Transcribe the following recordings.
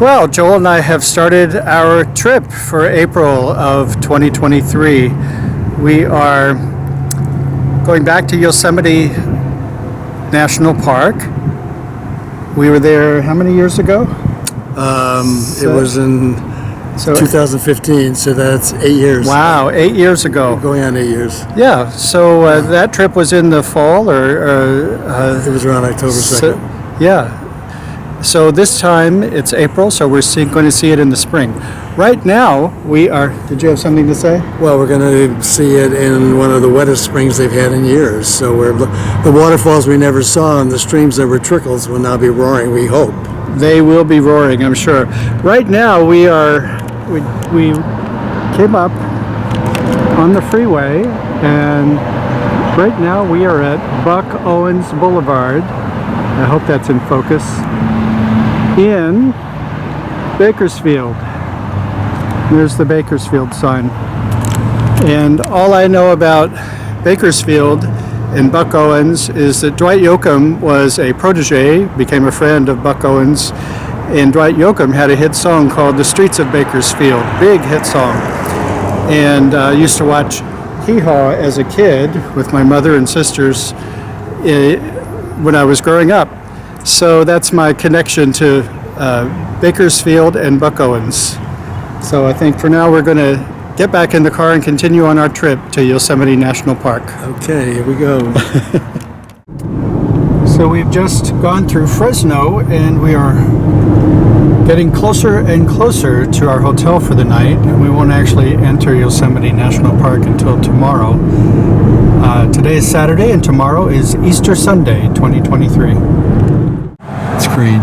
Well, Joel and I have started our trip for April of 2023. We are going back to Yosemite National Park. We were there how many years ago? It was in 2015, so that's 8 years. Wow, 8 years ago. Going on 8 years. Yeah, so that trip was in the fall It was around October 2nd. Yeah. So this time it's April, so we're going to see it in the spring. Right now we are. Did you have something to say? Well, we're going to see it in one of the wettest springs they've had in years. So the waterfalls we never saw and the streams that were trickles will now be roaring, we hope. They will be roaring, I'm sure. Right now we came up on the freeway, and right now we are at Buck Owens Boulevard. I hope that's in focus. In Bakersfield. There's the Bakersfield sign. And all I know about Bakersfield and Buck Owens is that Dwight Yoakam was a protege, became a friend of Buck Owens, and Dwight Yoakam had a hit song called The Streets of Bakersfield, big hit song. And I used to watch Hee Haw as a kid with my mother and sisters when I was growing up. So that's my connection to Bakersfield and Buck Owens. So I think for now we're going to get back in the car and continue on our trip to Yosemite National Park. Okay, here we go. So we've just gone through Fresno and we are getting closer and closer to our hotel for the night. And we won't actually enter Yosemite National Park until tomorrow. Today is Saturday and tomorrow is Easter Sunday, 2023. It's green.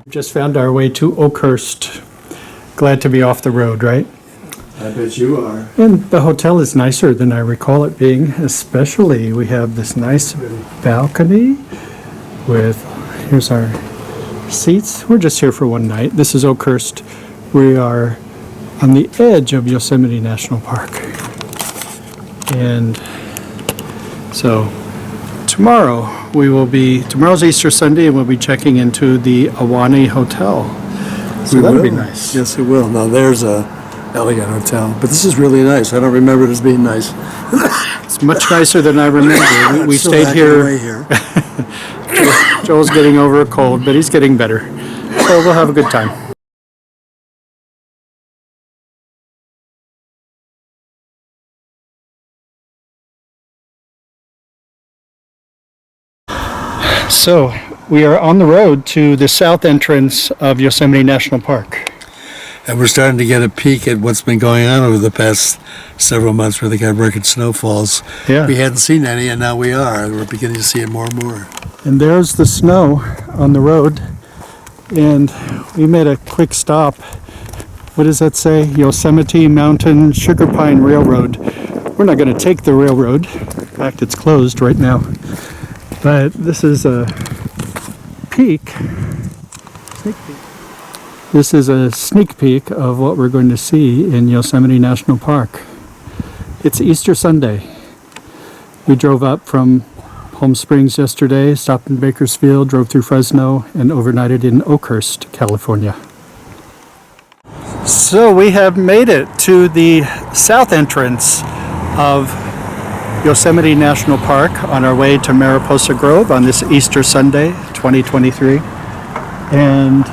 Just found our way to Oakhurst. Glad to be off the road, right? I bet you are. And the hotel is nicer than I recall it being, especially we have this nice balcony with, here's our seats. We're just here for one night. This is Oakhurst. We are on the edge of Yosemite National Park. And so tomorrow's Easter Sunday, and we'll be checking into the Ahwahnee Hotel. So that'll be nice. Yes, it will. Now there's a elegant hotel, but this is really nice. I don't remember it as being nice. It's much nicer than I remember. We stayed here. Joel's getting over a cold, but he's getting better. So we'll have a good time. So we are on the road to the south entrance of Yosemite National Park. And we're starting to get a peek at what's been going on over the past several months where they got record snowfalls. Yeah. We hadn't seen any, and now we are. We're beginning to see it more and more. And there's the snow on the road. And we made a quick stop. What does that say? Yosemite Mountain Sugar Pine Railroad. We're not going to take the railroad. In fact, it's closed right now. But this is a sneak peek. This is a sneak peek of what we're going to see in Yosemite National Park. It's Easter Sunday. We drove up from Palm Springs yesterday, stopped in Bakersfield, drove through Fresno, and overnighted in Oakhurst, California. So we have made it to the south entrance of Yosemite National Park on our way to Mariposa Grove on this Easter Sunday, 2023. And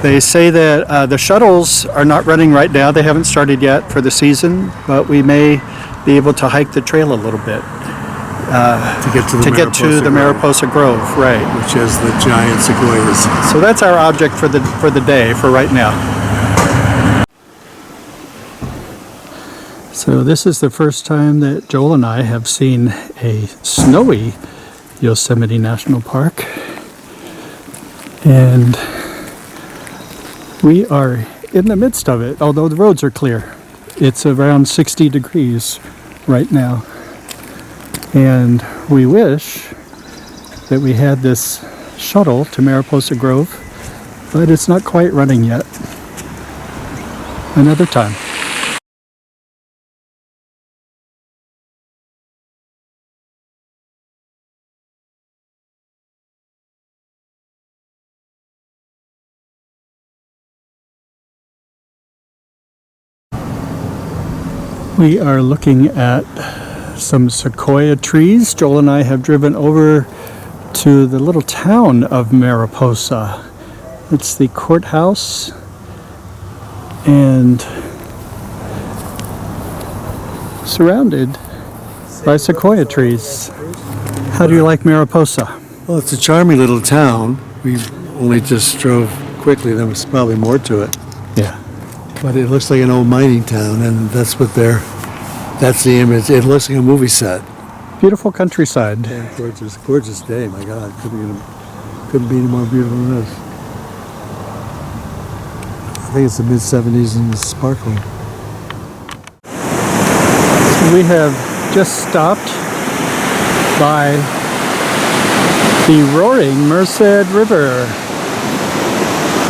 they say that the shuttles are not running right now. They haven't started yet for the season, but we may be able to hike the trail a little bit to get to the Mariposa Grove, right? Which has the giant sequoias. So that's our object for the day, for right now. So this is the first time that Joel and I have seen a snowy Yosemite National Park. And we are in the midst of it, although the roads are clear. It's around 60 degrees right now. And we wish that we had this shuttle to Mariposa Grove, but it's not quite running yet. Another time. We are looking at some sequoia trees. Joel and I have driven over to the little town of Mariposa. It's the courthouse and surrounded by sequoia trees. How do you like Mariposa? Well, it's a charming little town. We only just drove quickly. There was probably more to it. Yeah. But it looks like an old mining town, and that's the image. It looks like a movie set. Beautiful countryside. Yeah, gorgeous day. My God, couldn't be any more beautiful than this. I think it's the mid-70s and it's sparkling. We have just stopped by the roaring Merced River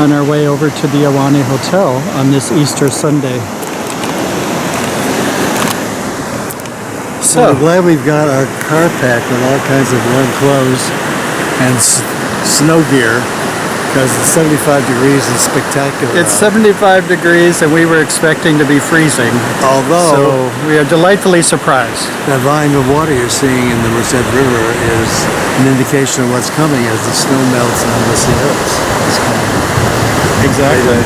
on our way over to the Ahwahnee Hotel on this Easter Sunday. So I'm glad we've got our car packed with all kinds of warm clothes and snow gear, because it's 75 degrees and spectacular. It's 75 degrees and we were expecting to be freezing. Although So we are delightfully surprised. that volume of water you're seeing in the Merced River is an indication of what's coming as the snow melts on the Sierras. It's coming. Exactly.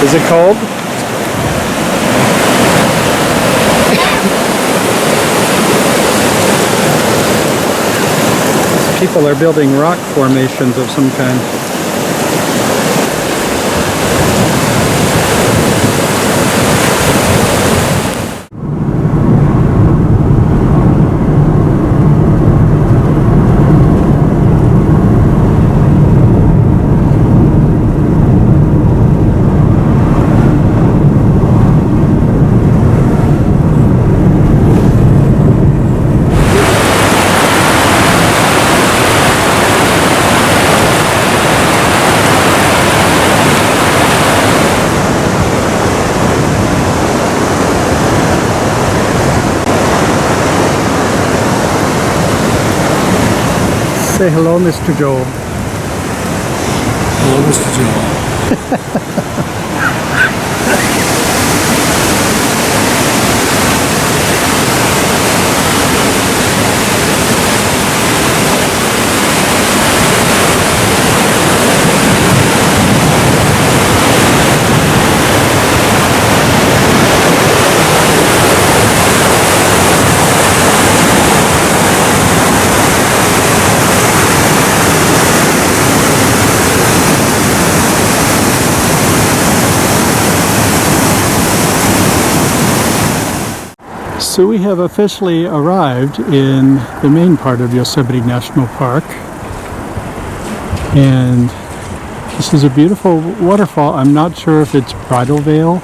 Is it cold? People are building rock formations of some kind. Say hello, Mr. Joel. Hello, Mr. Joel. So we have officially arrived in the main part of Yosemite National Park, and this is a beautiful waterfall. I'm not sure if it's Bridal Veil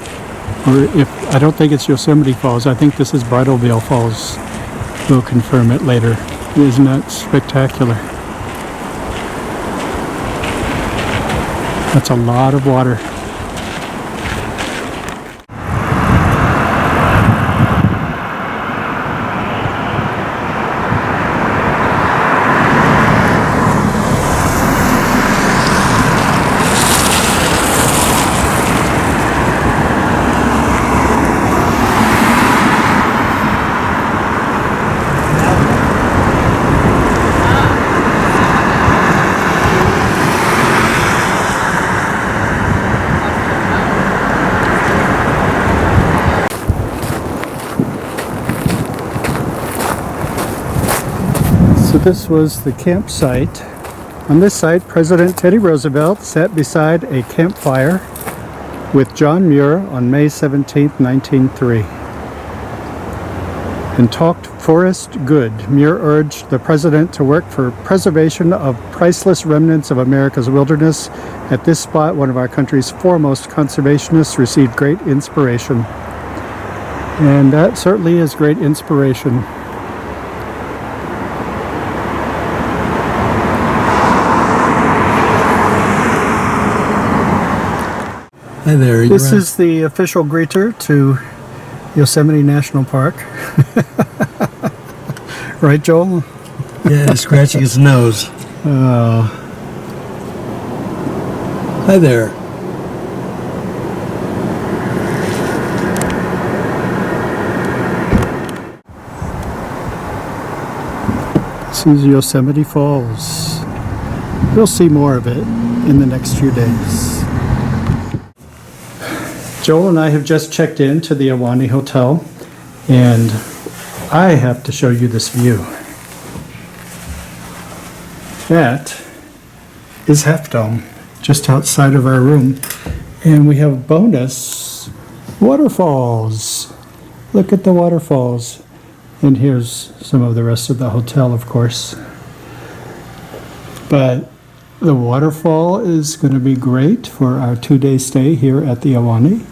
or I don't think it's Yosemite Falls. I think this is Bridal Veil Falls. We'll confirm it later. Isn't that spectacular? That's a lot of water. So this was the campsite. On this site, President Teddy Roosevelt sat beside a campfire with John Muir on May 17, 1903, and talked forest good. Muir urged the president to work for preservation of priceless remnants of America's wilderness. At this spot, one of our country's foremost conservationists received great inspiration. And that certainly is great inspiration. Hi there. This is the official greeter to Yosemite National Park. Right, Joel? Yeah, he's scratching his nose. Oh, Hi there. this is Yosemite Falls. We'll see more of it in the next few days. Joel and I have just checked into the Ahwahnee Hotel, and I have to show you this view. That is Half Dome, just outside of our room. And we have bonus waterfalls. Look at the waterfalls. And here's some of the rest of the hotel, of course. But the waterfall is going to be great for our 2-day stay here at the Ahwahnee.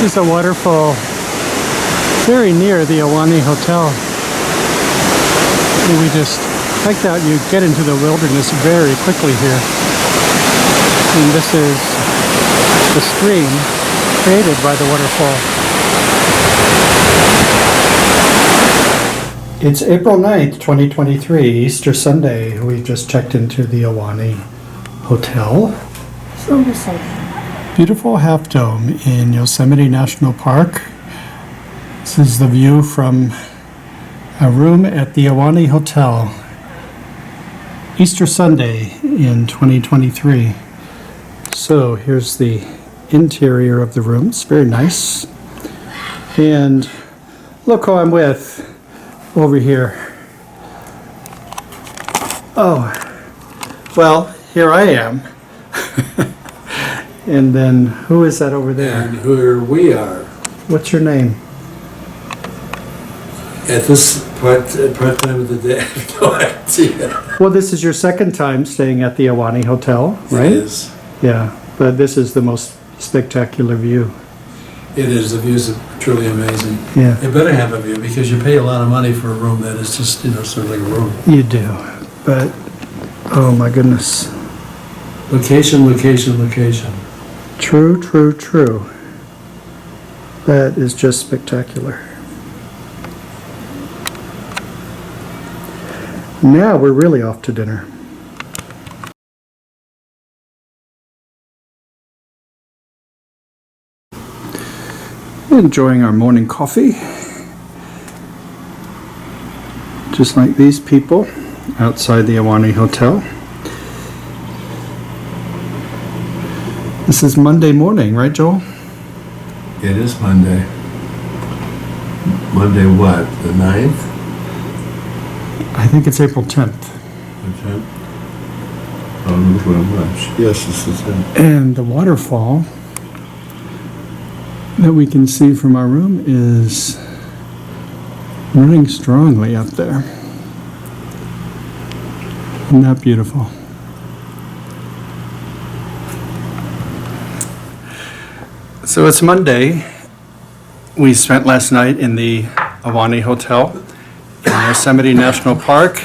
This is a waterfall very near the Ahwahnee Hotel. And we just, like that, you get into the wilderness very quickly here. And this is the stream created by the waterfall. It's April 9th, 2023, Easter Sunday. We just checked into the Ahwahnee Hotel. Beautiful Half Dome in Yosemite National Park. This is the view from a room at the Ahwahnee Hotel. Easter Sunday in 2023. So here's the interior of the room. It's very nice. And look who I'm with over here. Oh, well, here I am. And then, who is that over there? And here we are. What's your name? At this part time of the day, I have no idea. Well, this is your second time staying at the Ahwahnee Hotel, right? It is. Yeah, but this is the most spectacular view. It is. The views are truly amazing. Yeah. You better have a view because you pay a lot of money for a room that is just, sort of like a room. You do, but, oh my goodness. Location, location, location. True, true, true. That is just spectacular. Now we're really off to dinner. Enjoying our morning coffee. Just like these people outside the Ahwahnee Hotel. This is Monday morning, right, Joel? It is Monday. Monday what? The 9th? I think it's April 10th. The 10th? Oh, look what much. Yes, it's the 10th. And the waterfall that we can see from our room is running strongly up there. Isn't that beautiful? So it's Monday. We spent last night in the Ahwahnee Hotel in Yosemite National Park.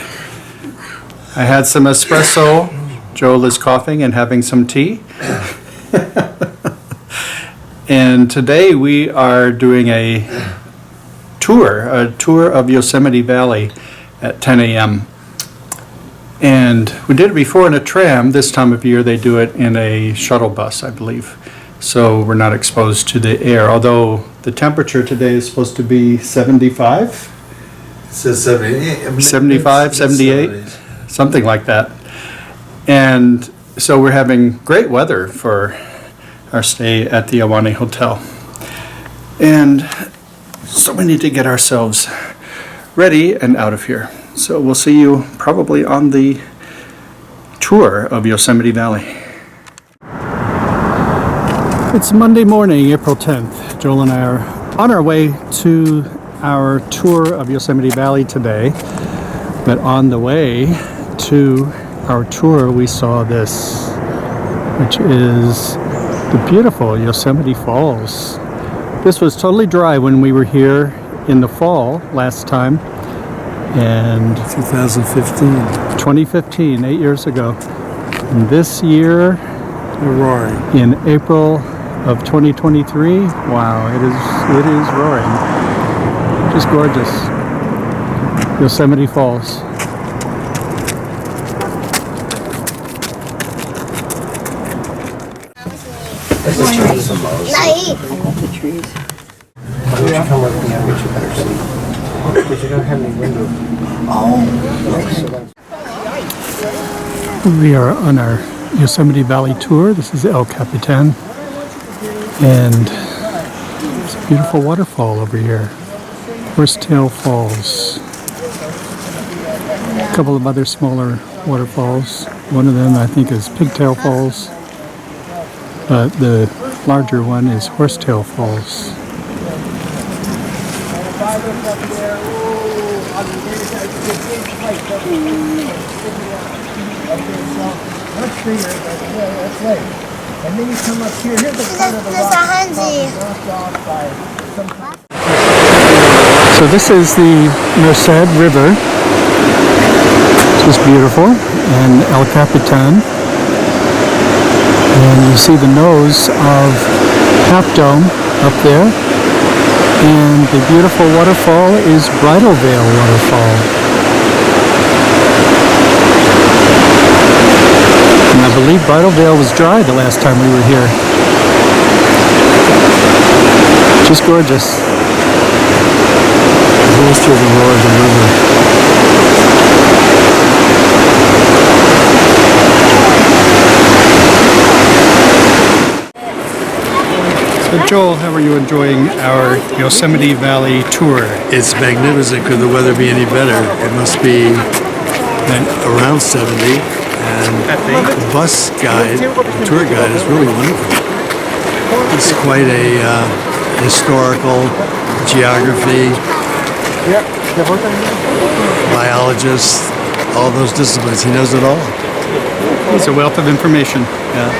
I had some espresso. Joel is coughing and having some tea. And today we are doing a tour of Yosemite Valley at 10 a.m. And we did it before in a tram. This time of year they do it in a shuttle bus, I believe. So we're not exposed to the air, although the temperature today is supposed to be 75, It says 78. 75, 78, something like that. And so we're having great weather for our stay at the Ahwahnee Hotel. And so we need to get ourselves ready and out of here. So we'll see you probably on the tour of Yosemite Valley. It's Monday morning, April 10th. Joel and I are on our way to our tour of Yosemite Valley today. But on the way to our tour, we saw this, which is the beautiful Yosemite Falls. This was totally dry when we were here in the fall last time. And 2015, 8 years ago. And this year, They're roaring. in April of 2023, wow, it is roaring. Just gorgeous. Yosemite Falls. We are on our Yosemite Valley tour. This is El Capitan, and there's a beautiful waterfall over here, Horsetail Falls. A couple of other smaller waterfalls. One of them I think is Pigtail Falls, but the larger one is Horsetail Falls. And then you come up here. Here's the part of the rock knocked off by some. So this is the Merced River, which is beautiful, and El Capitan. And you see the nose of Half Dome up there. And the beautiful waterfall is Bridal Veil Waterfall. And I believe Bridal Veil was dry the last time we were here. Just gorgeous. Close to the roar of the river. So Joel, how are you enjoying our Yosemite Valley tour? It's magnificent. Could the weather be any better? It must be around 70. And the bus guide, the tour guide, is really wonderful. It's quite a historical, geography, biologist, all those disciplines. He knows it all. It's a wealth of information. Yeah.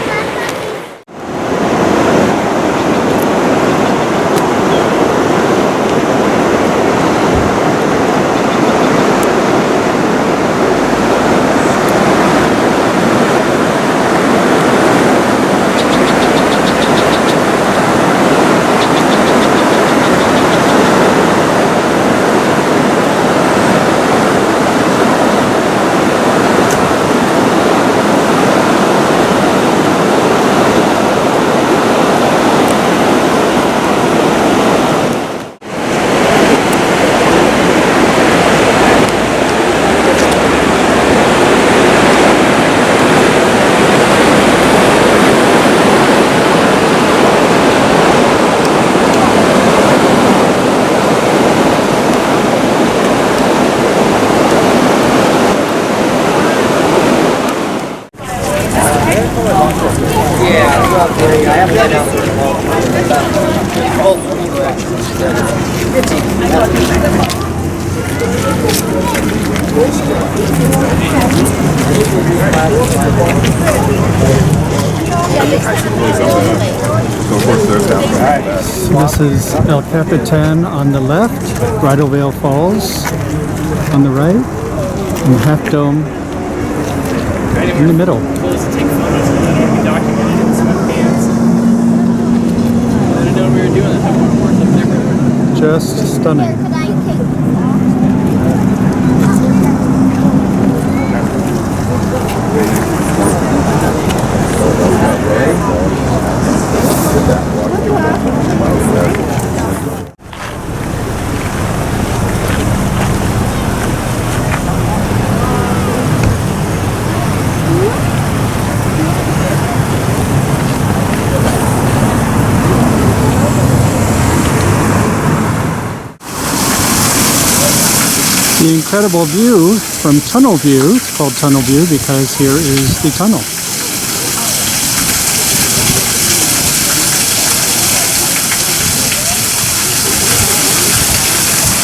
This is El Capitan on the left, Bridal Veil Falls on the right, and Half Dome in the middle. Just stunning. The incredible view from Tunnel View. It's called Tunnel View because here is the tunnel.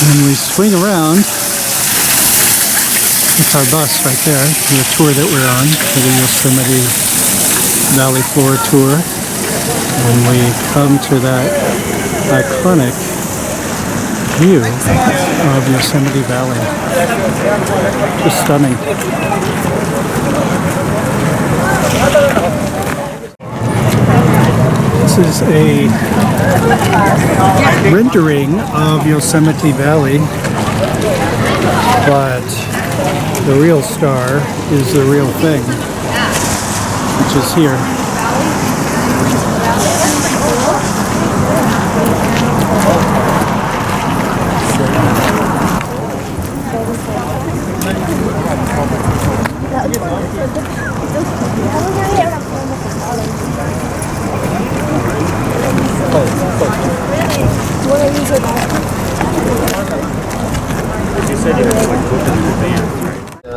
And we swing around. It's our bus right there, the tour that we're on, for the Yosemite Valley Floor tour. And we come to that iconic view of Yosemite Valley. Just stunning. This is a rendering of Yosemite Valley, but the real star is the real thing, which is here.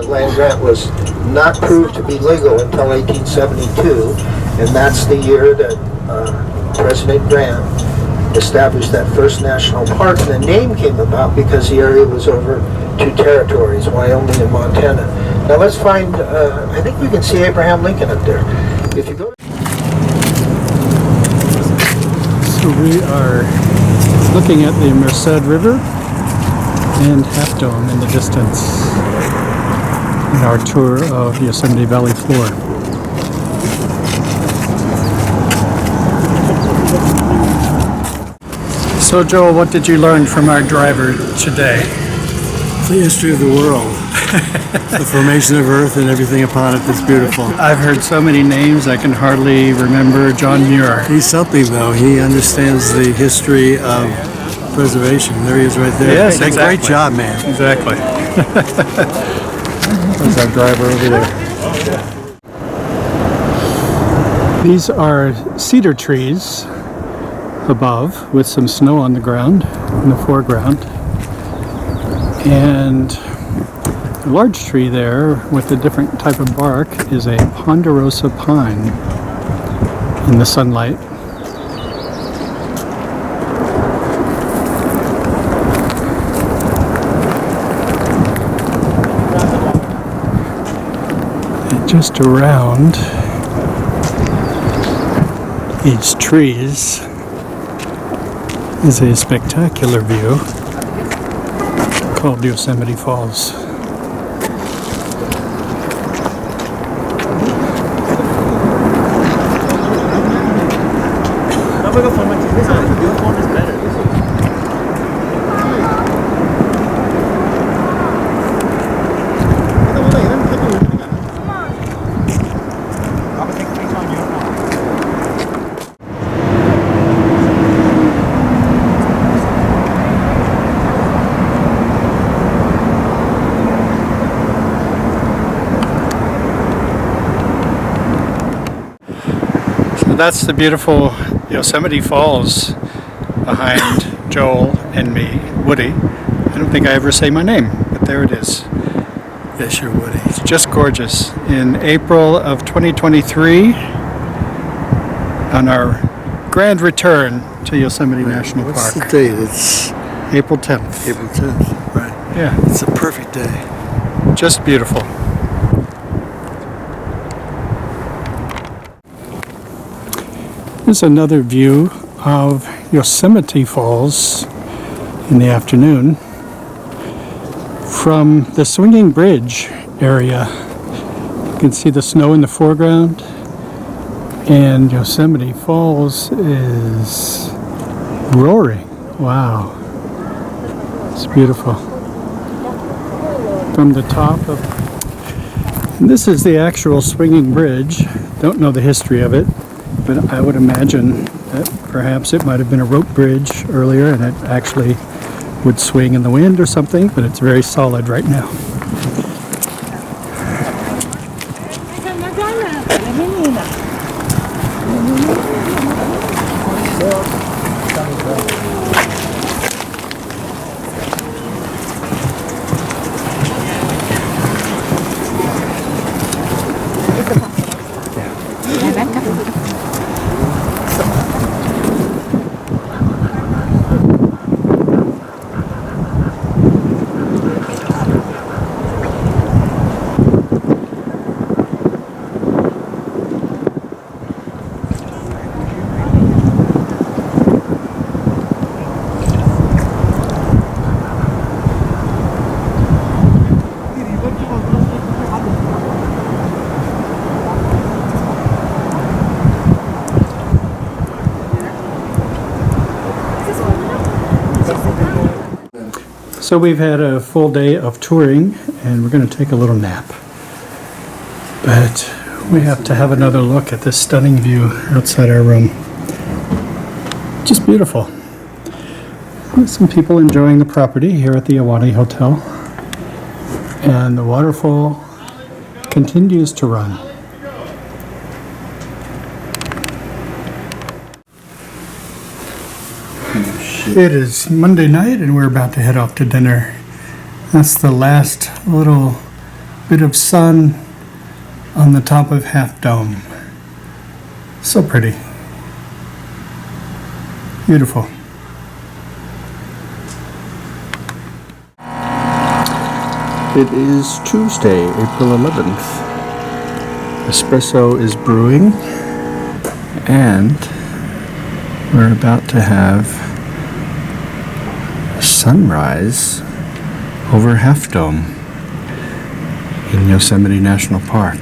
Land grant was not proved to be legal until 1872, and that's the year that President Grant established that first national park. And the name came about because the area was over two territories, Wyoming and Montana. Now let's find, I think we can see Abraham Lincoln up there. If you go to So we are looking at the Merced River and Half Dome in the distance in our tour of Yosemite Valley floor. So Joel, what did you learn from our driver today? The history of the world. The formation of Earth and everything upon it that's beautiful. I've heard so many names I can hardly remember. John Muir. He's something though. He understands the history of preservation. There he is right there. Yes, Great exactly. job, man. Exactly. There's our driver over there. These are cedar trees above with some snow on the ground in the foreground. And a large tree there with a different type of bark is a ponderosa pine in the sunlight. And just around each trees is a spectacular view called Yosemite Falls. That's the beautiful Yosemite Falls behind Joel and me, Woody. I don't think I ever say my name, but there it is. Yes, you're Woody. It's just gorgeous. In April of 2023, on our grand return to Yosemite National What's Park. the date? It's April 10th. April 10th, right? Yeah, It's a perfect day. just beautiful. Here's another view of Yosemite Falls in the afternoon from the Swinging Bridge area. You can see the snow in the foreground, and Yosemite Falls is roaring. Wow, it's beautiful. From the top of, and this is the actual Swinging Bridge. Don't know the history of it, but I would imagine that perhaps it might have been a rope bridge earlier and it actually would swing in the wind or something, but it's very solid right now. So we've had a full day of touring and we're going to take a little nap. But we have to have another look at this stunning view outside our room. Just beautiful. Some people enjoying the property here at the Yosemite Hotel. And the waterfall continues to run. It is Monday night and we're about to head off to dinner. That's the last little bit of sun on the top of Half Dome. So pretty. Beautiful. It is Tuesday, April 11th. Espresso is brewing and we're about to have sunrise over Half Dome in Yosemite National Park.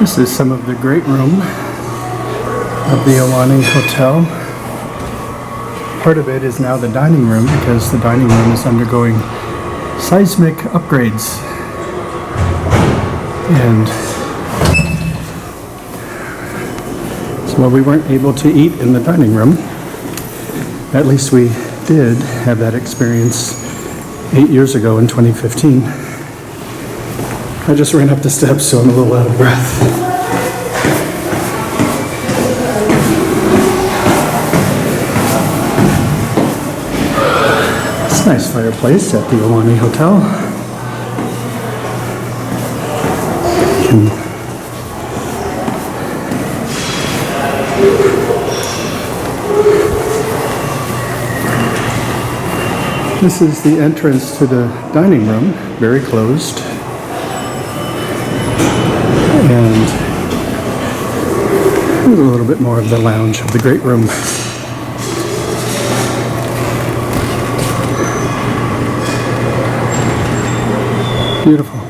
This is some of the great room of the Yosemite Hotel. Part of it is now the dining room because the dining room is undergoing seismic upgrades. And so while we weren't able to eat in the dining room, at least we did have that experience 8 years ago in 2015. I just ran up the steps, so I'm a little out of breath. It's a nice fireplace at the Yosemite Hotel. This is the entrance to the dining room, very closed. And a little bit more of the lounge of the great room. Beautiful.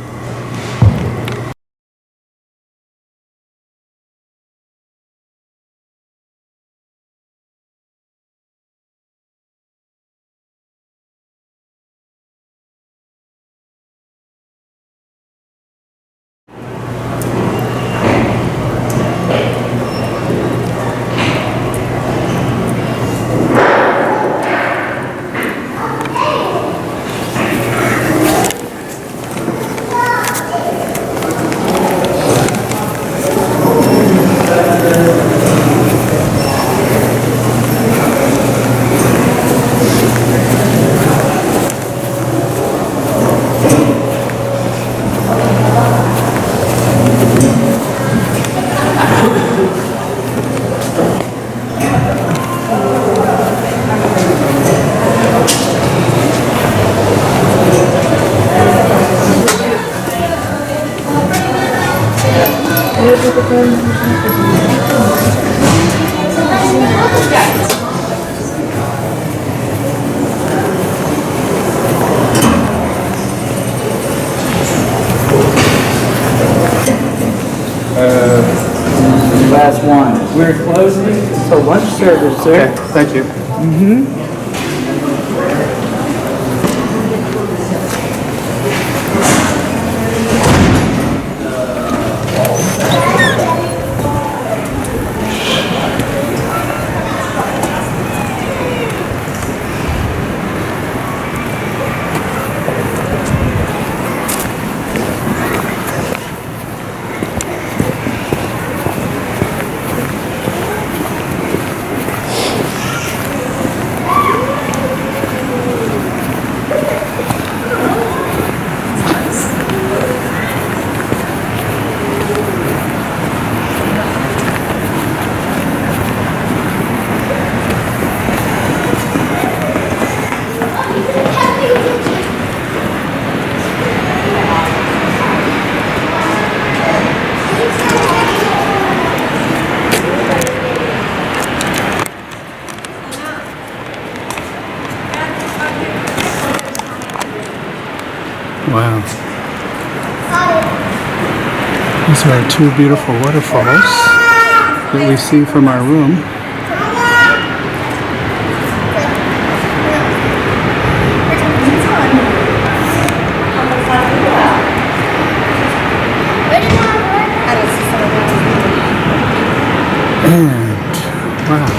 Last one. We're closing until lunch service, sir. Okay, thank you. These are two beautiful waterfalls that we see from our room. And wow.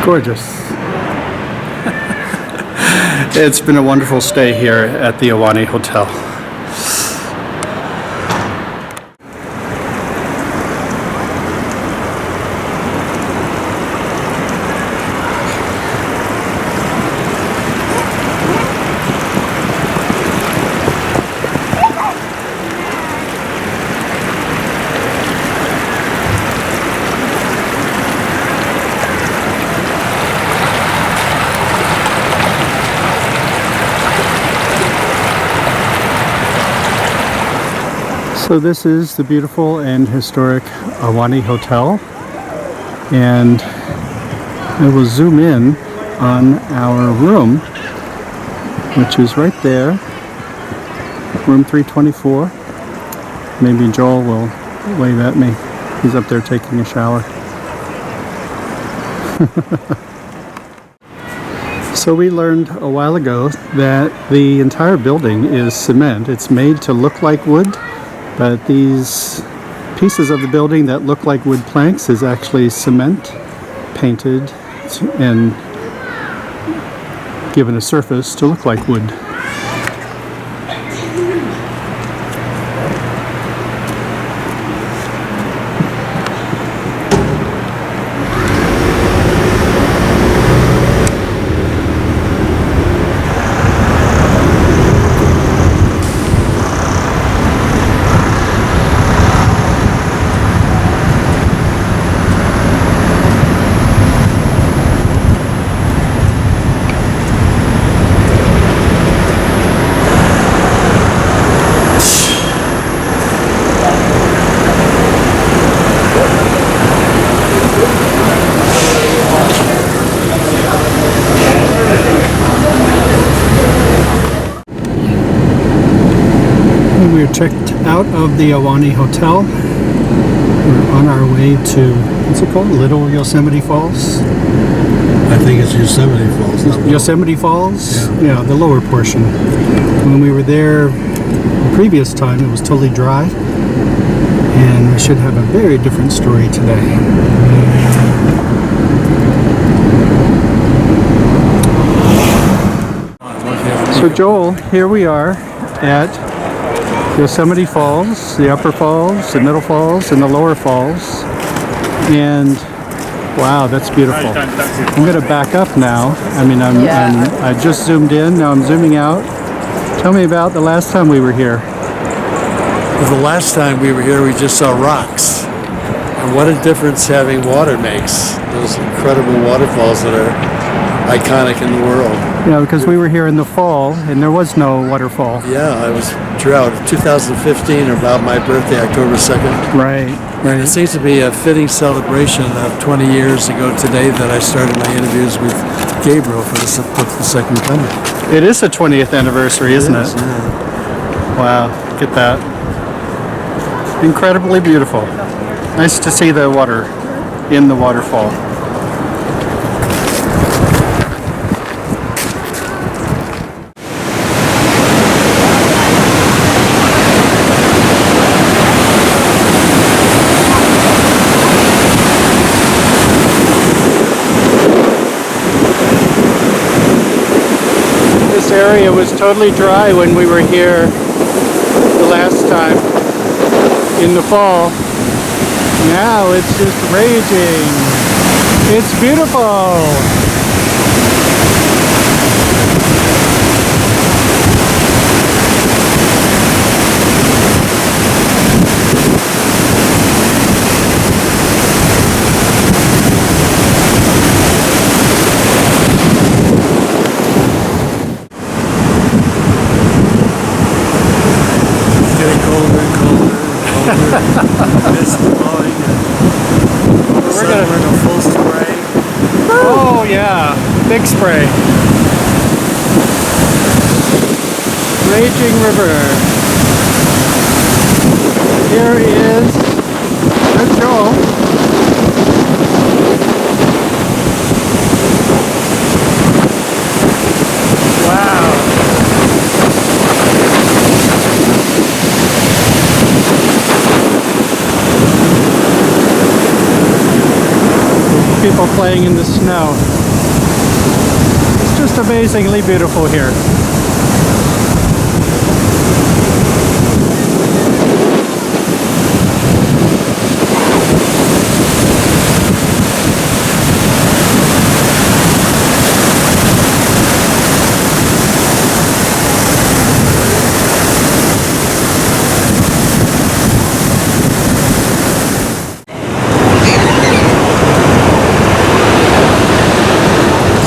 Gorgeous. It's been a wonderful stay here at the Ahwahnee Hotel. So this is the beautiful and historic Ahwahnee Hotel, and I will zoom in on our room, which is right there, room 324. Maybe Joel will wave at me. He's up there taking a shower. So we learned a while ago that the entire building is cement. It's made to look like wood, but these pieces of the building that look like wood planks is actually cement painted and given a surface to look like wood. We're checked out of the Ahwahnee Hotel. We're on our way to, what's it called? Little Yosemite Falls? I think it's Yosemite Falls. Yosemite Falls? Yeah, the lower portion. When we were there the previous time, it was totally dry. And we should have a very different story today. So Joel, here we are at Yosemite Falls, the upper falls, the middle falls, and the lower falls. And wow, that's beautiful. I'm going to back up now. I just zoomed in, now I'm zooming out. Tell me about the last time we were here. Well, the last time we were here, we just saw rocks. And what a difference having water makes. Those incredible waterfalls that are iconic in the world. Yeah, because we were here in the fall and there was no waterfall. Yeah, I was drought. 2015, about my birthday, October 2nd. Right. And it seems to be a fitting celebration of 20 years ago today that I started my interviews with Gabriel for the second coming. It is the 20th anniversary, isn't it? Yeah. Wow, look at that. Incredibly beautiful. Nice to see the water in the waterfall. This area was totally dry when we were here the last time in the fall. Now it's just raging. It's beautiful. colder and colder and colder. Mist blowing, and all of a sudden we're in a full spray. Oh yeah, big spray. Raging river. Here is there's Joel. Wow. People playing in the snow. It's just amazingly beautiful here.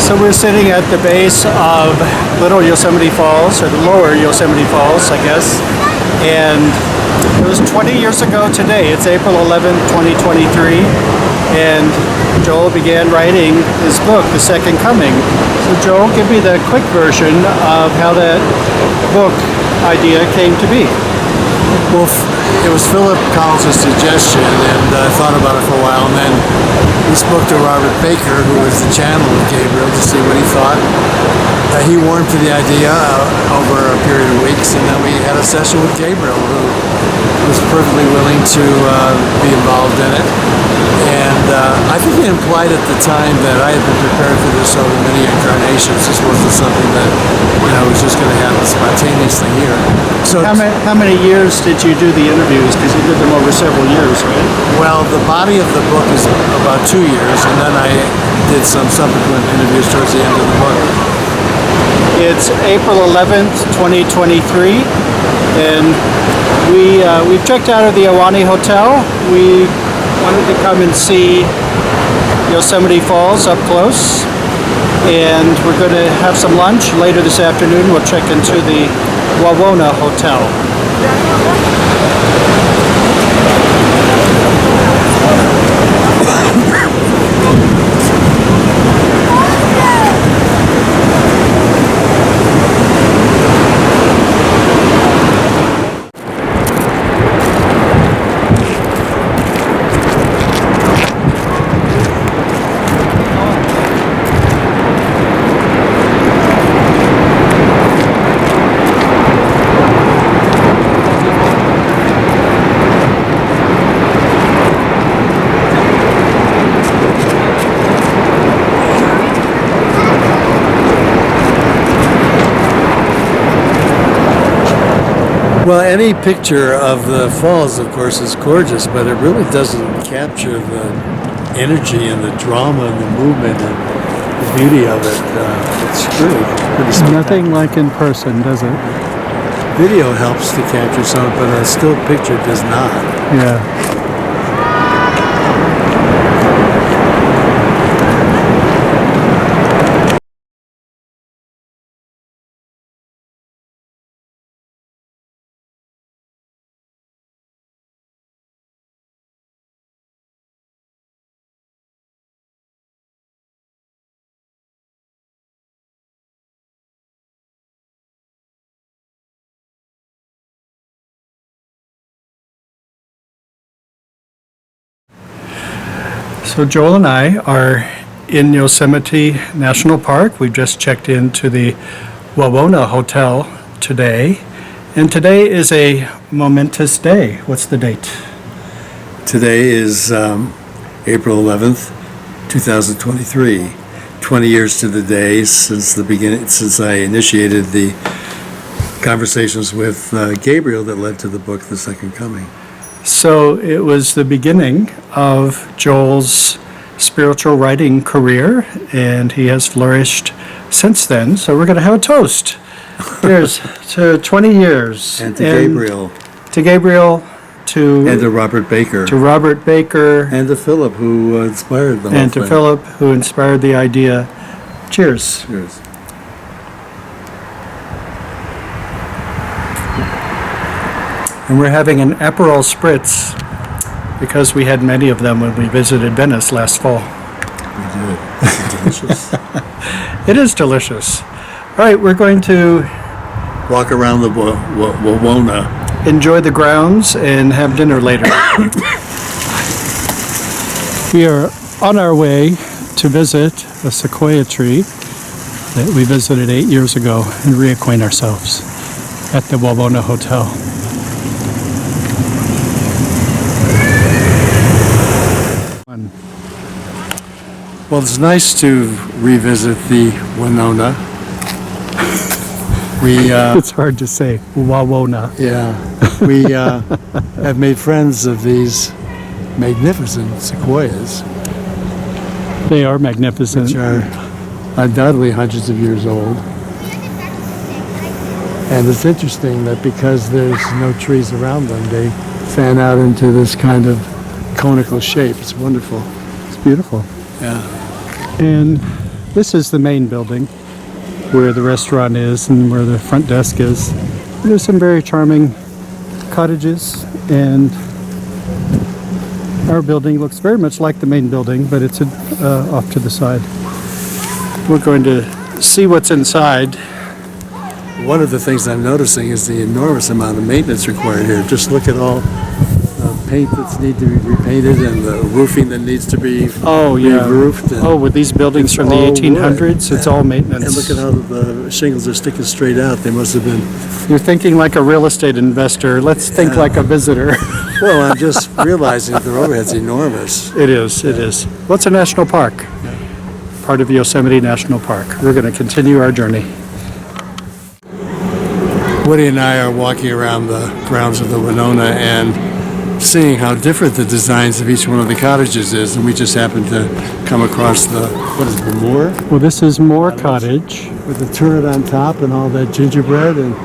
So we're sitting at the base of Little Yosemite Falls, or the lower Yosemite Falls, I guess. And it was 20 years ago today. It's April 11th, 2023. And Joel began writing his book, The Second Coming. So Joel, give me the quick version of how that book idea came to be. Well, it was Philip Collins' suggestion, and I thought about it for a while, and then we spoke to Robert Baker, who was the channel of Gabriel, to see what he thought. He warmed to the idea over a period of weeks, and then we had a session with Gabriel, who was perfectly willing to be involved in it. And I think he implied at the time that I had been prepared for this over many incarnations. This wasn't something that was just going to happen spontaneously here. So How many years did you do the interviews? Because you did them over several years, right? well, the body of the book is about 2 years, and then I did some subsequent interviews towards the end of the book. It's April 11th, 2023, and we've checked out of the Ahwahnee Hotel. We wanted to come and see Yosemite Falls up close, and we're going to have some lunch later this afternoon. We'll check into the Wawona Hotel. Well, any picture of the falls, of course, is gorgeous, but it really doesn't capture the energy and the drama and the movement and the beauty of it. It's really pretty spectacular. Nothing like in person, does it? Video helps to capture some, but a still picture does not. Yeah. So Joel and I are in Yosemite National Park. We've just checked into the Wawona Hotel today. And today is a momentous day. What's the date? Today is April 11th, 2023. 20 years to the day since the beginning, since I initiated the conversations with Gabriel that led to the book, The Second Coming. So it was the beginning of Joel's spiritual writing career, and he has flourished since then. So we're going to have a toast. Here's to 20 years. And to Gabriel. To Gabriel, to... And to Robert Baker. To Robert Baker. And to Philip, who inspired the whole And to thing. Philip, who inspired the idea. Cheers. Cheers. And we're having an Aperol Spritz because we had many of them when we visited Venice last fall. We did. It's delicious. It is delicious. All right, we're going to Walk around the Wawona. enjoy the grounds and have dinner later. We are on our way to visit a sequoia tree that we visited 8 years ago and reacquaint ourselves at the Wawona Hotel. Well, it's nice to revisit the Winona. It's hard to say, Wawona. We have made friends of these magnificent sequoias, They are magnificent. which are undoubtedly hundreds of years old. And it's interesting that because there's no trees around them, they fan out into this kind of conical shape. It's wonderful. It's beautiful. Yeah. And this is the main building where the restaurant is and where the front desk is. There's some very charming cottages, and our building looks very much like the main building, but it's off to the side. We're going to see what's inside. One of the things I'm noticing is the enormous amount of maintenance required here. Just look at all the paint that's need to be repainted and the roofing that needs to be re-roofed. And, with these buildings from the all 1800s, it's all maintenance. and look at how the shingles are sticking straight out. They must have been. You're thinking like a real estate investor. Let's think like a visitor. Well, I'm just realizing that the overhead's enormous. It is. What's a national park? Part of Yosemite National Park. We're going to continue our journey. Woody and I are walking around the grounds of the Winona and seeing how different the designs of each one of the cottages is, and we just happened to come across the Moor Well, this is Moore Cottage. with the turret on top and all that gingerbread, and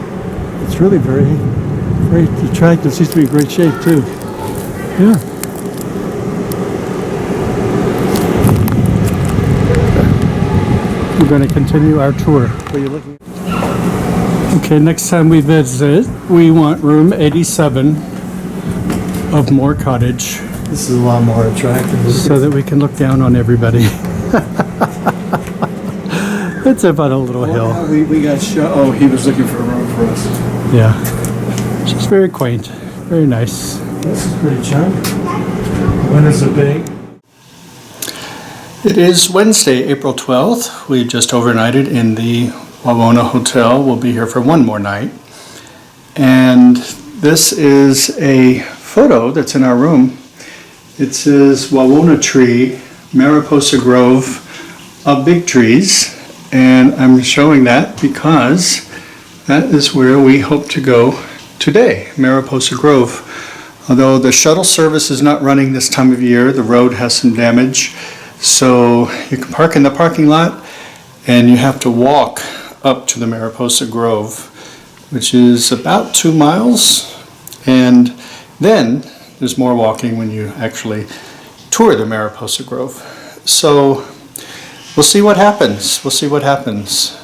it's really very, very attractive. It seems to be in great shape too. Yeah. We're going to continue our tour. What are you looking at? Okay, next time we visit, we want room 87 of Moore Cottage This is a lot more attractive. so that we can look down on everybody. It's about a little hill. We got oh, he was looking for a room for us. Yeah. It's very quaint. Very nice. This is pretty charming. When is it big? It is Wednesday, April 12th. We just overnighted in the Wawona Hotel. We'll be here for one more night. And this is a photo that's in our room. It says Wawona Tree, Mariposa Grove of Big Trees. And I'm showing that because that is where we hope to go today, Mariposa Grove. Although the shuttle service is not running this time of year, the road has some damage. So you can park in the parking lot and you have to walk up to the Mariposa Grove, which is about 2 miles. And then there's more walking when you actually tour the Mariposa Grove. So we'll see what happens. We'll see what happens.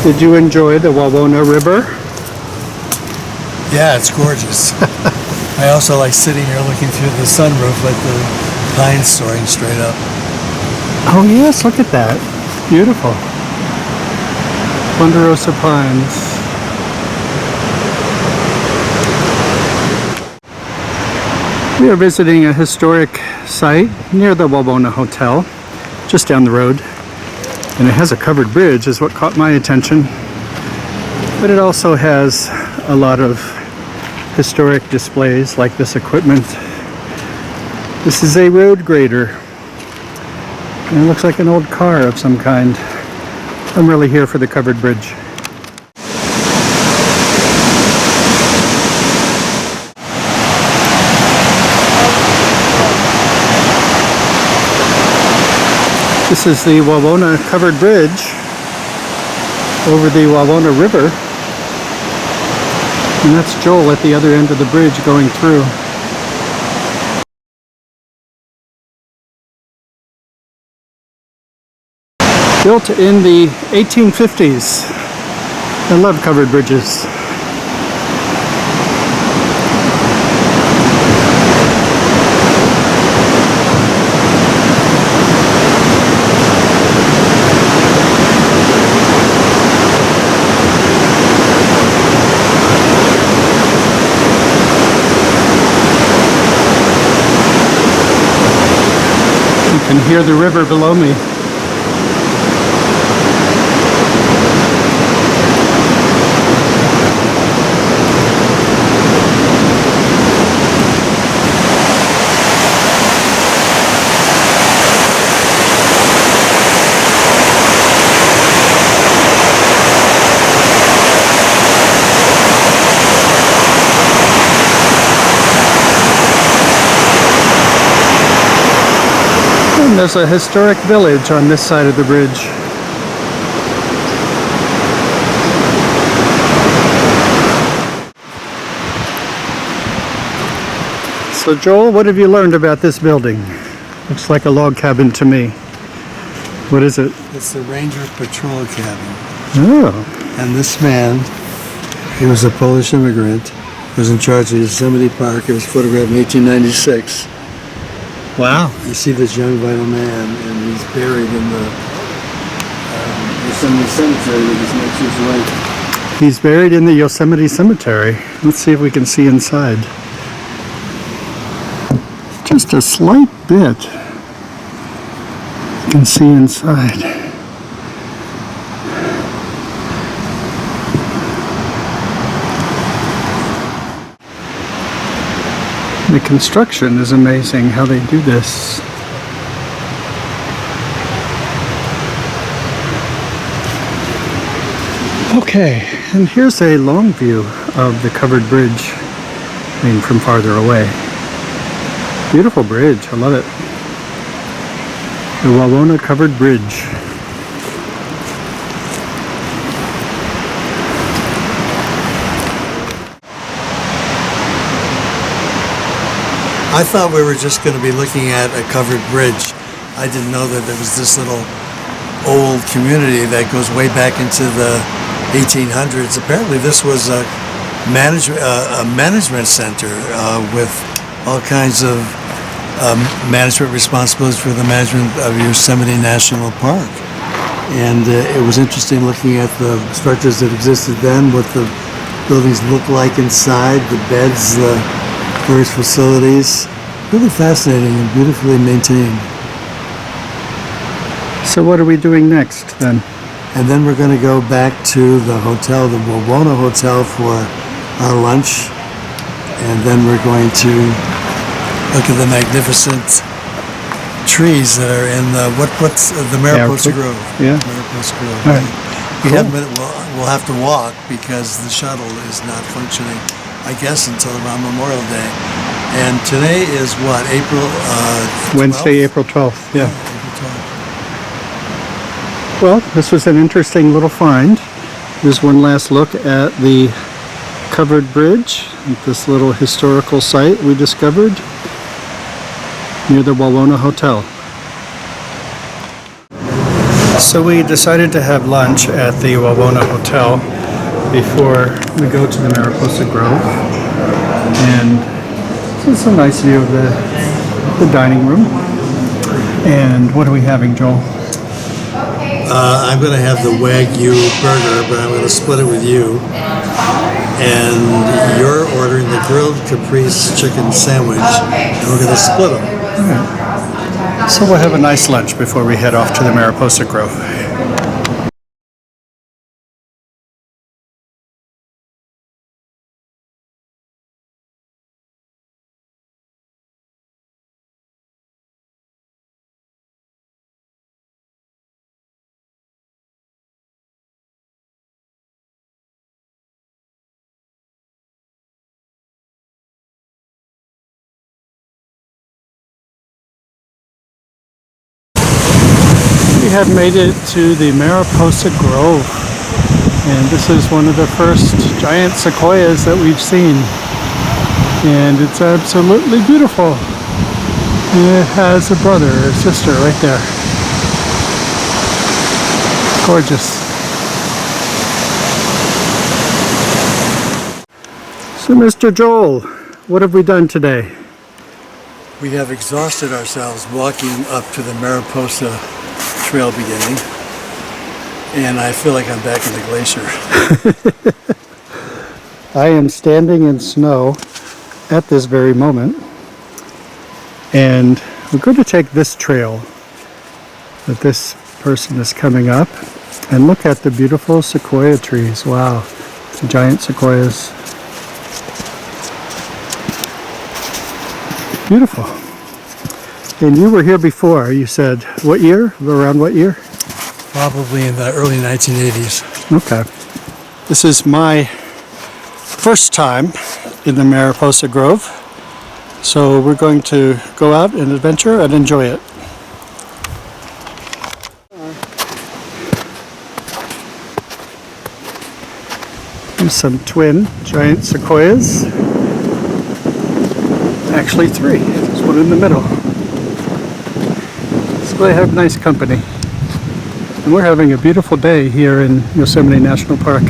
Did you enjoy the Wawona River? Yeah, it's gorgeous. I also like sitting here looking through the sunroof at the pines soaring straight up. Oh yes, look at that. Beautiful. Ponderosa Pines. We are visiting a historic site near the Wawona Hotel, just down the road. And it has a covered bridge is what caught my attention. But it also has a lot of historic displays like this equipment. This is a road grader. And it looks like an old car of some kind. I'm really here for the covered bridge. This is the Wawona covered bridge over the Wawona River. And that's Joel at the other end of the bridge going through. Built in the 1850s. I love covered bridges. You can hear the river below me. And there's a historic village on this side of the bridge. So Joel, what have you learned about this building? Looks like a log cabin to me. What is it? It's the Ranger Patrol Cabin. Oh. And this man, he was a Polish immigrant, was in charge of Yosemite Park. It was photographed in 1896. Wow. You see this young vital man, and he's buried in the Yosemite Cemetery with his nature's life. He's buried in the Yosemite Cemetery. Let's see if we can see inside. Just a slight bit. You can see inside. The construction is amazing how they do this. Okay, and here's a long view of the covered bridge, I mean from farther away. Beautiful bridge, I love it. The Wawona covered bridge. I thought we were just going to be looking at a covered bridge. I didn't know that there was this little old community that goes way back into the 1800s. Apparently this was a management center with all kinds of management responsibilities for the management of Yosemite National Park. And it was interesting looking at the structures that existed then, what the buildings looked like inside, the beds, the various facilities. Really fascinating and beautifully maintained. So what are we doing next then? And then we're going to go back to the hotel, the Wawona Hotel, for our lunch. And then we're going to look at the magnificent trees that are in the, what's the Mariposa Grove. Yeah. Mariposa Grove. All right. We Cool. haven't, we'll have to walk because the shuttle is not functioning, I guess, until around Memorial Day. And today is what, April 12th? Wednesday, April 12th, yeah. April 12th. Well, this was an interesting little find. Here's one last look at the covered bridge, at this little historical site we discovered near the Wawona Hotel. So we decided to have lunch at the Wawona Hotel before we go to the Mariposa Grove. And it's a nice view of the dining room. And what are we having, Joel? I'm going to have the Wagyu burger, but I'm going to split it with you. And you're ordering the grilled caprese chicken sandwich, and we're going to split them. So we'll have a nice lunch before we head off to the Mariposa Grove. have made it to the Mariposa Grove, and this is one of the first giant sequoias that we've seen, and it's absolutely beautiful. It has a brother or sister right there. Gorgeous. So Mr. Joel, what have we done today? We have exhausted ourselves walking up to the Mariposa Trail beginning, and I feel like I'm back in the glacier. I am standing in snow at this very moment, and we're going to take this trail that this person is coming up, and look at the beautiful sequoia trees. Wow, the giant sequoias. Beautiful. And you were here before, you said. What year? Around what year? Probably in the early 1980s. Okay. This is my first time in the Mariposa Grove. So we're going to go out and adventure and enjoy it. Here's some twin giant sequoias. Actually 3. There's one in the middle. So they have nice company. And we're having a beautiful day here in Yosemite National Park.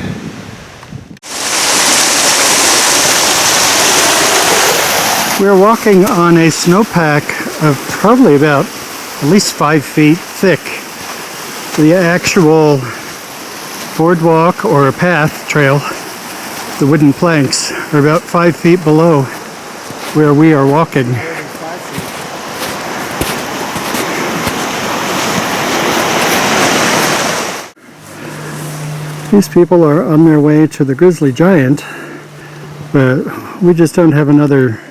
We're walking on a snowpack of probably about at least 5 feet thick. The actual boardwalk or a path trail, the wooden planks, are about 5 feet below where we are walking. These people are on their way to the Grizzly Giant, but we just don't have another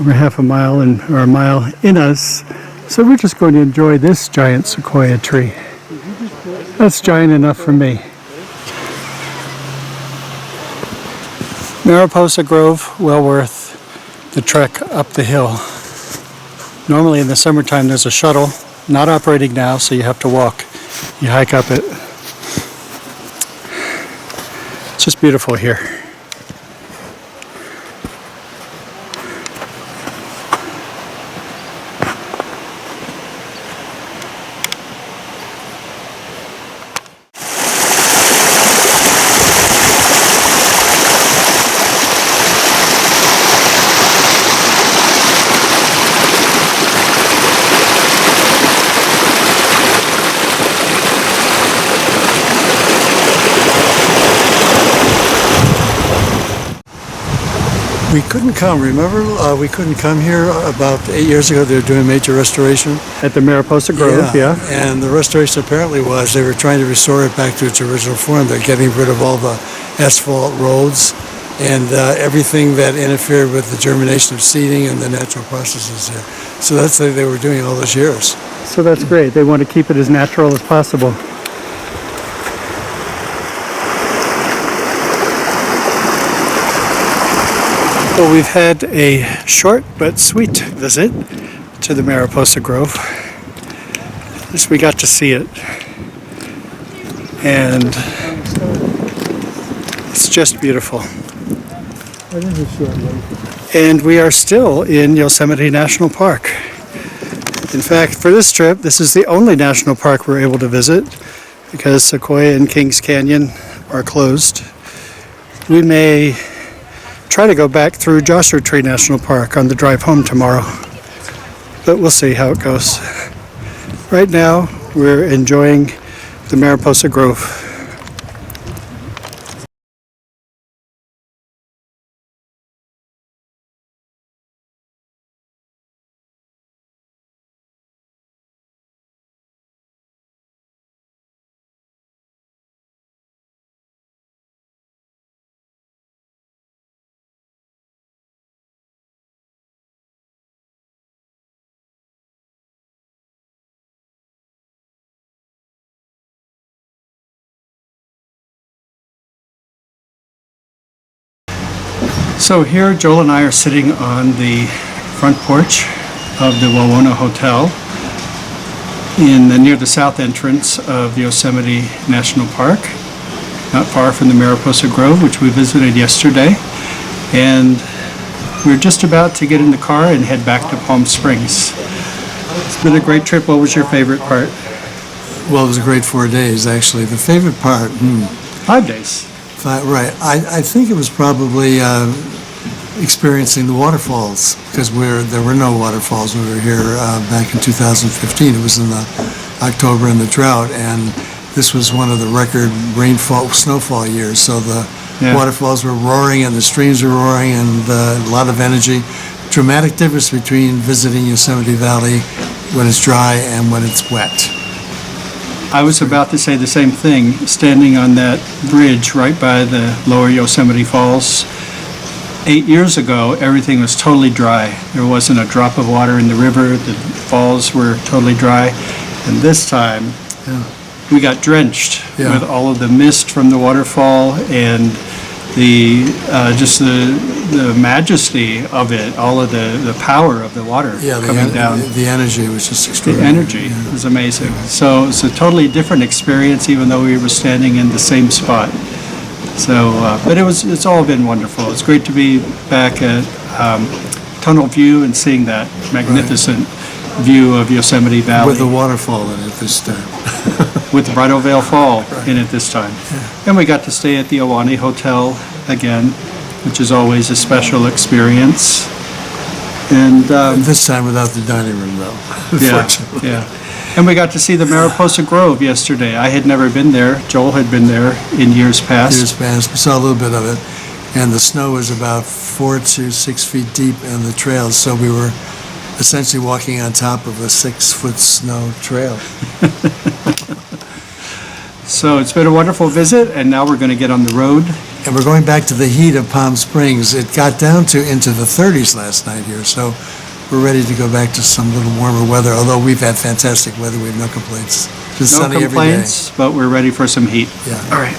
over half a mile or a mile in us, so we're just going to enjoy this giant sequoia tree. That's giant enough for me. Mariposa Grove, well worth the trek up the hill. Normally in the summertime there's a shuttle, not operating now, so you have to walk. You hike up it. It's just beautiful here. We couldn't come, remember? We couldn't come here about 8 years ago. They were doing major restoration. At the Mariposa Grove, yeah. And the restoration apparently was they were trying to restore it back to its original form. They're getting rid of all the asphalt roads and everything that interfered with the germination of seeding and the natural processes there. So that's what they were doing all those years. So that's great. They want to keep it as natural as possible. Well, we've had a short but sweet visit to the Mariposa Grove. At least we got to see it. And it's just beautiful. And we are still in Yosemite National Park. In fact, for this trip, this is the only national park we're able to visit because Sequoia and Kings Canyon are closed. We may try to go back through Joshua Tree National Park on the drive home tomorrow, but we'll see how it goes. Right now, we're enjoying the Mariposa Grove. So here Joel and I are sitting on the front porch of the Wawona Hotel, near the south entrance of Yosemite National Park, not far from the Mariposa Grove, which we visited yesterday. And we're just about to get in the car and head back to Palm Springs. It's been a great trip. What was your favorite part? Well, it was a great 4 days, actually. The favorite part, 5 days. right. I think it was probably experiencing the waterfalls, because there were no waterfalls when we were here back in 2015. It was in the October in the drought, and this was one of the record snowfall years. So the waterfalls were roaring and the streams were roaring, and a lot of energy. Dramatic difference between visiting Yosemite Valley when it's dry and when it's wet. I was about to say the same thing, standing on that bridge right by the lower Yosemite Falls. 8 years ago, everything was totally dry. There wasn't a drop of water in the river. The falls were totally dry. And this time, we got drenched with all of the mist from the waterfall and the majesty of it, all of the power of the water coming down. The energy was just The extraordinary. energy was amazing. So it's a totally different experience, even though we were standing in the same spot. So, but it's all been wonderful. It's great to be back at Tunnel View and seeing that magnificent view of Yosemite Valley. With the waterfall in it this time. With Bridal Veil Fall in it this time. And we got to stay at the Ahwahnee Hotel again, which is always a special experience. And This time without the dining room, though, unfortunately. And we got to see the Mariposa Grove yesterday. I had never been there. Joel had been there in years past. Years past, we saw a little bit of it, and the snow was about 4 to 6 feet deep in the trails, so we were essentially walking on top of a 6-foot snow trail. So it's been a wonderful visit, and now we're going to get on the road. And we're going back to the heat of Palm Springs. It got down to into the 30s last night here, so we're ready to go back to some little warmer weather, although we've had fantastic weather. We have no complaints. It's No sunny every day. complaints, but we're ready for some heat. Yeah. All right.